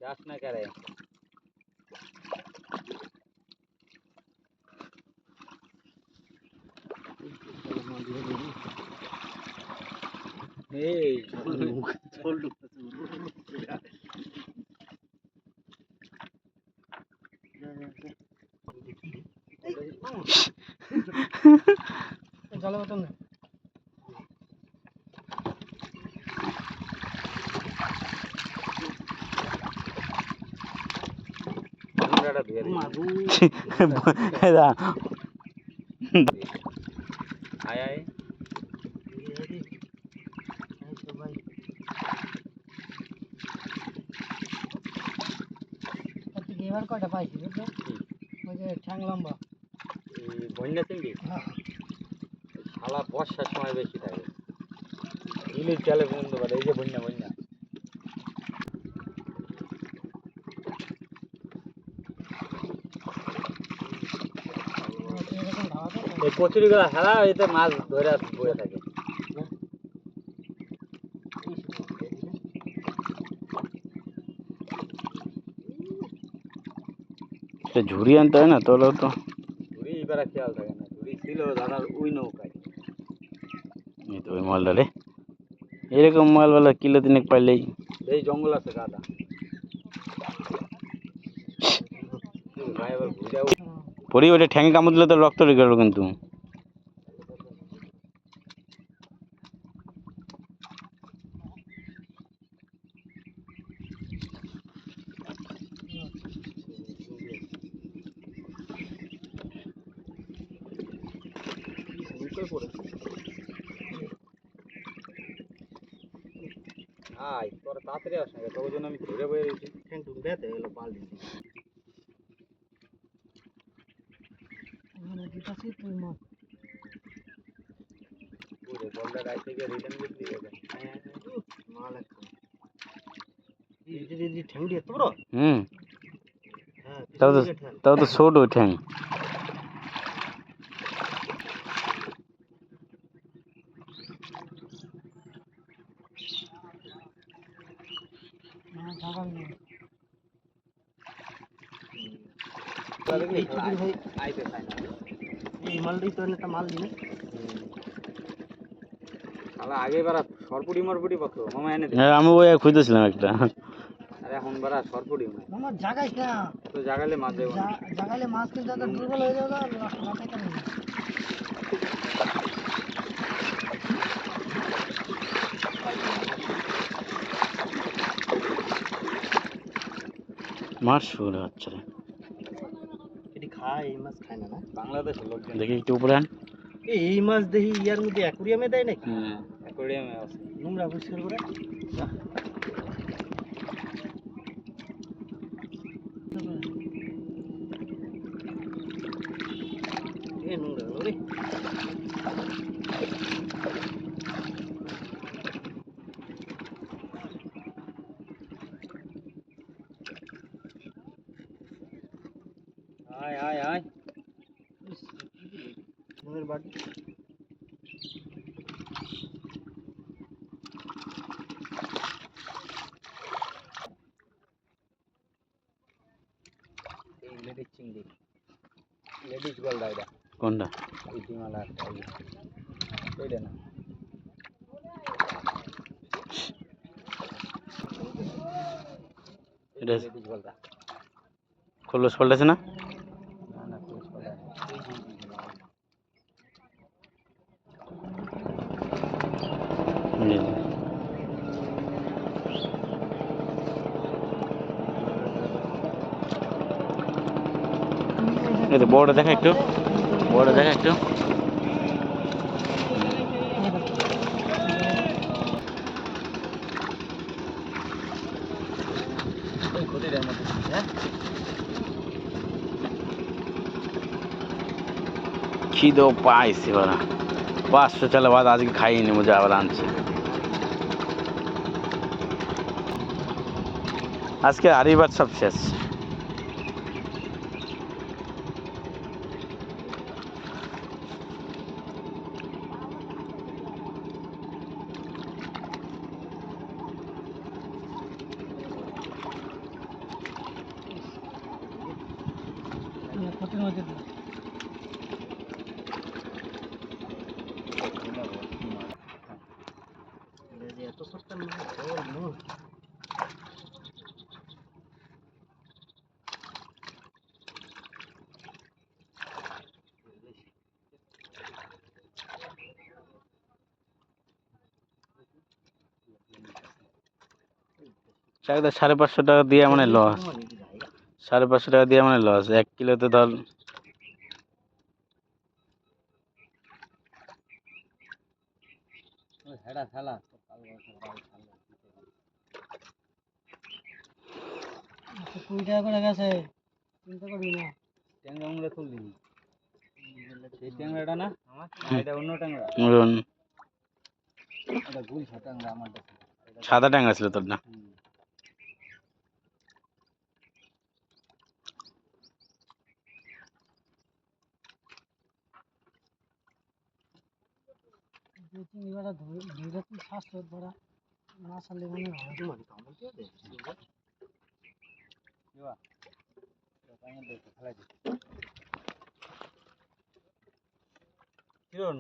যাস না করে জলে বোতল না আয় আয় এবার কয়টা পাইছি বুঝছো ওই যে ঠ্যাং লম্বা এই বন্যা চিংড়ি শালা বর্ষার সময় বেশি থাকে ইলিশ জালে বন্ধ করে এই যে বন্যা বন্যা এই কচুরিগুলো হারা এতে মাছ ধরে বয়ে থাকে ঝুড়ি আনতে হয় না তোলো তো ঝুড়ি এবার খেয়াল থাকে না ঝুড়ি ছিল দাদার ওই নৌকায় এই তো ওই মালটা রে এরকম মালওয়ালা কিলো তিনেক পাইলেই এই জঙ্গল আছে গাদা ভাই এবার ঘুরে পরি ওটা ঠ্যাঙে কামড় দিলে তো রক্ত লেগে গেল কিন্তু আয় তোর তাড়াতাড়ি আস না তোর জন্য আমি ঘুরে বয়ে রয়েছি কিন্তু বেতে এলো পাল দিন তুই মাছ পুরো বলটা রাইতে গিয়ে রিটার্ন করে দিয়ে যাবে মাল একটা এই ঠ্যাং দিয়ে তো বড় হ্যাঁ তাও তো ছোট ওই ঠ্যাং আগে বারা সরপুটি মরপুটি পাতো মামা এনে হ্যাঁ আমি ওই খুঁজতেছিলাম একটা আরে এখন বারা সরপুটি মামা জাগাইস না তো জাগালে মাছ দেবো জাগাইলে মাছ কিন্তু এত দুর্বল হয়ে যাবে আর লাফাইতে পারবে না মাছ শুরু হচ্ছে রে এটি খায় এই মাছ খায় না বাংলাদেশের লোক দেখি একটু উপরে আন এই মাছ দেখি ইয়ার মধ্যে অ্যাকুরিয়ামে দেয় নাকি হ্যাঁ অ্যাকুরিয়ামে আছে নোংরা পরিষ্কার করে এ নোংরা রে আয় আয় আয় মনের বাড়ি এই লেডিস চিংড়ি লেডিস গলদা এটা কোনটা এই ডিমালা এইটা না এটা লেডিস গলদা খোলস পাল্টেছে না না না খোঁজ পালা এই তো বড়টা দেখা একটু বড়টা দেখা একটু ক্ষতিটার মধ্যে হ্যাঁ খিদেও পাইছি ওরা 500 চালে ভাত আজকে খাইনি মুঝে আবার আনছে আজকে হাড়ি ভাত সব শেষ ভর্তির মধ্যে দিই। এত সস্তা নয়। চাকদা 550 টাকা দিয়ে মানে লস, 550 টাকা দিয়ে মানে লস। 1 কিলোতে ধর হেডা খেলা 20 টাকা করে গেছে, চিন্তা করবি না। ট্যাংরা আমরা তুললি সেই ট্যাংরাটা না আমার, এটা অন্য ট্যাংরা, এটা গুলশা ট্যাংরা আমার কাছে। সাদা ট্যাংরা ছিল তোর না? চিংড়ি বাড়া ধরে তুই স্বাস্থ্য বড়া না ছাড়লে মনে হয়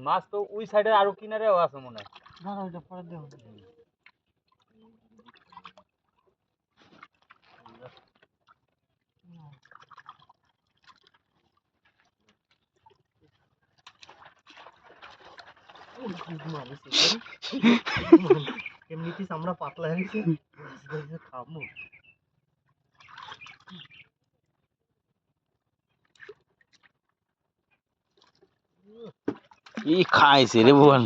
মাছ তো ওই সাইডে আরো কিনারেও আছে মনে হয়। দাঁড়া ওইটা পরে দেবো। এমনিতে আমরা পাতলা হয়েছে খাবো। কি খাইছে রে বল?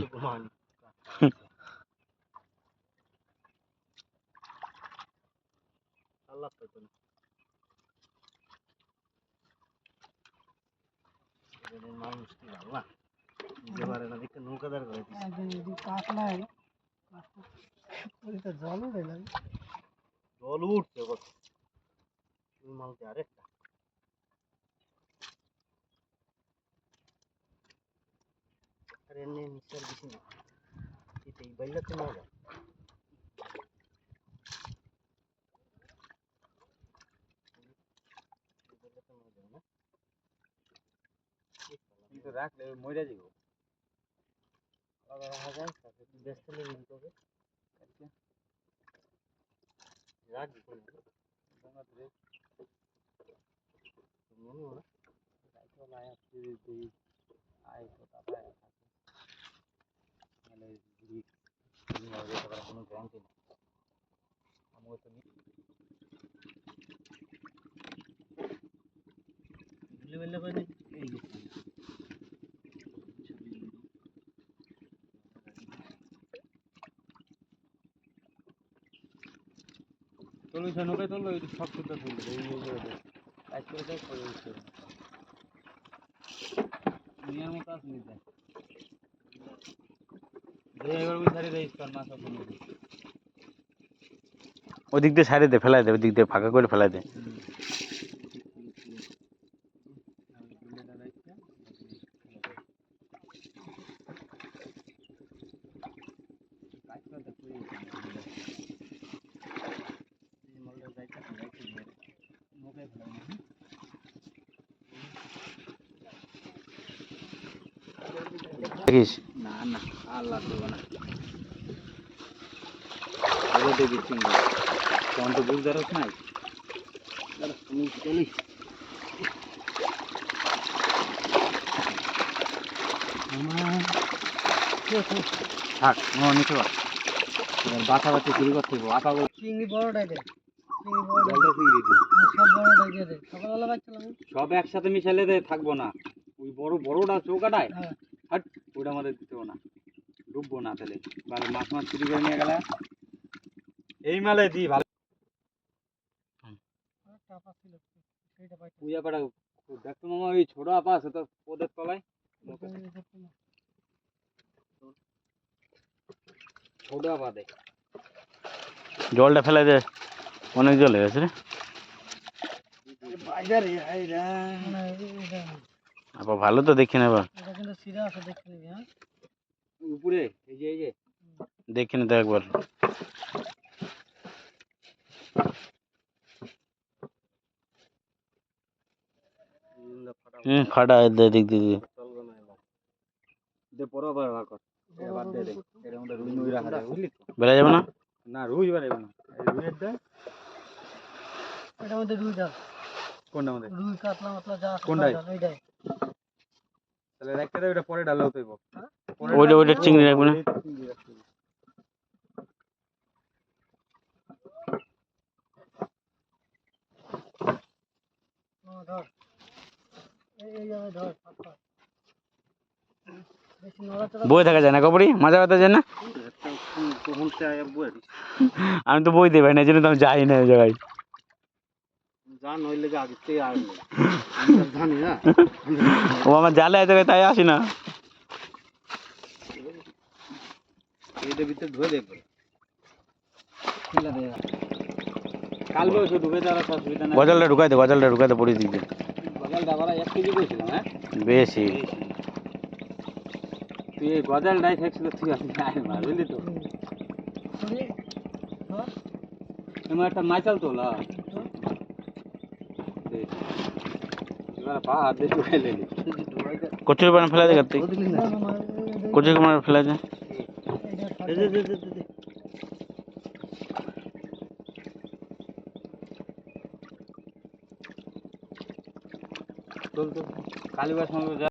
মানুষ কি ভালো না বুঝতে পারে না, দেখতে নৌকাদার করে কাতলাই জল উঠে লাগে, জল উঠছে কত মালতে আরেকটা আর এমনি নিশ্চয় বেশি না, এটাই বাইলাতে না যায়। কিন্তু রাখলে মরে যাব, আলাদা রাখা যায় তাতে ব্যস্ত লেগে দিতে হবে। রাখবি কোনো মনে হয় আয় তো তারপরে মানে কোনো গ্যারান্টি নেই। আমার তো বেলা করে এই চলো নৌকায় চললো সব সুদ্ধা তুলবে কাজ করে দেয় করে দুনিয়ার মতো আছে নিতে এবার ওই সাইডে দেয় মাছ এখন ওদিক দিয়ে সাইডে দে, ফেলাই দে, ওদিক দিয়ে ফাঁকা করে ফেলাই দে। দেখিস না না আল্লাহ দেবো না এবার দেখি চিংড়ি তখন তো বুঝতে পারছ নাই তুমি চলিস থাক নিতে পার বাছাবাছি শুরু করতে হবে আপাগুলো চিংড়ি বড়টাই দে, চিংড়ি বড়টাই জলটা চিংড়ি দিই সব বড়টাই দিয়ে দে। সকালবেলা বাচ্চালাম সব একসাথে মিশালে দে থাকবো না, ওই বড়টা চৌকাটায় হ্যাঁ হাট ওটা আমাদের দিতেও না, ডুববো না তাহলে ভালো মাছ চুরি করে নিয়ে গেলে এই মালে দি ভালো টাপা ছিল সেইটা পাই পূজা পাঠা দেখতো মামা ওই ছোট আপা আছে তো ওদের তলায় ছোট আপা দেখ জলটা ফেলাই দে, অনেক জল হয়ে গেছে রে। বাজারে আইরা আপা ভালো তো দেখে নেবা, এটা কিন্তু সিধা আছে, দেখে নিবি। হ্যাঁ উপরে এই যে দেখে নিতে একবার। ফাটা ফাটা দিক দিয়ে চলবে না এবার দে পরে ব্যবহার কর এটা বাদ দে এর মধ্যে রুই নুই রাখা যায় বুঝলি তো বেলা যাবে না না রুই বাড়াইবে না এই রুইয়ের দে এটার মধ্যে রুই ডাল, কোনটা মধ্যে রুই কাতলা মাতলা যা আছে কোনটায়? সব ডাল, ওইটাই। তাহলে রাখতে দে ওটা পরে ডালেও তৈব ওইটা চিংড়ি রাখবে না ধর এইভাবে ধর পাতলা। বেশি নড়াচড়া বই থাকা যায় না কপড়ি মাজা ব্যথা যায় না কখন চাই বই আমি তো বই দেবে না এই জন্য তো আমি যাই না ওই জায়গায় যা নইলে যে আগে থেকে আর জানি না ও আমার জালে আছে তাই আসি না এইটা ভিতরে ধুয়ে দেখবে খুলে দে কাল বসে ঢুকে যাওয়ার অসুবিধা নাই গজালটা ঢুকাই দে পড়ে দিক দিয়ে গজালটা আবার 1 কেজি করেছিলাম হ্যাঁ বেশি তুই এই গজালটাই থাকছিল তুই আমি আয় মার বুঝলি তো করে ধর তোমার একটা মাইচাল তোলা এবার পা হাত দিয়ে ঢুকাই লেলি কচুর পানি ফেলা দে কার্তিক না, না, না, কচুর পানি ফেলা দে এইটা থাক। চল তো কালীবার সঙ্গে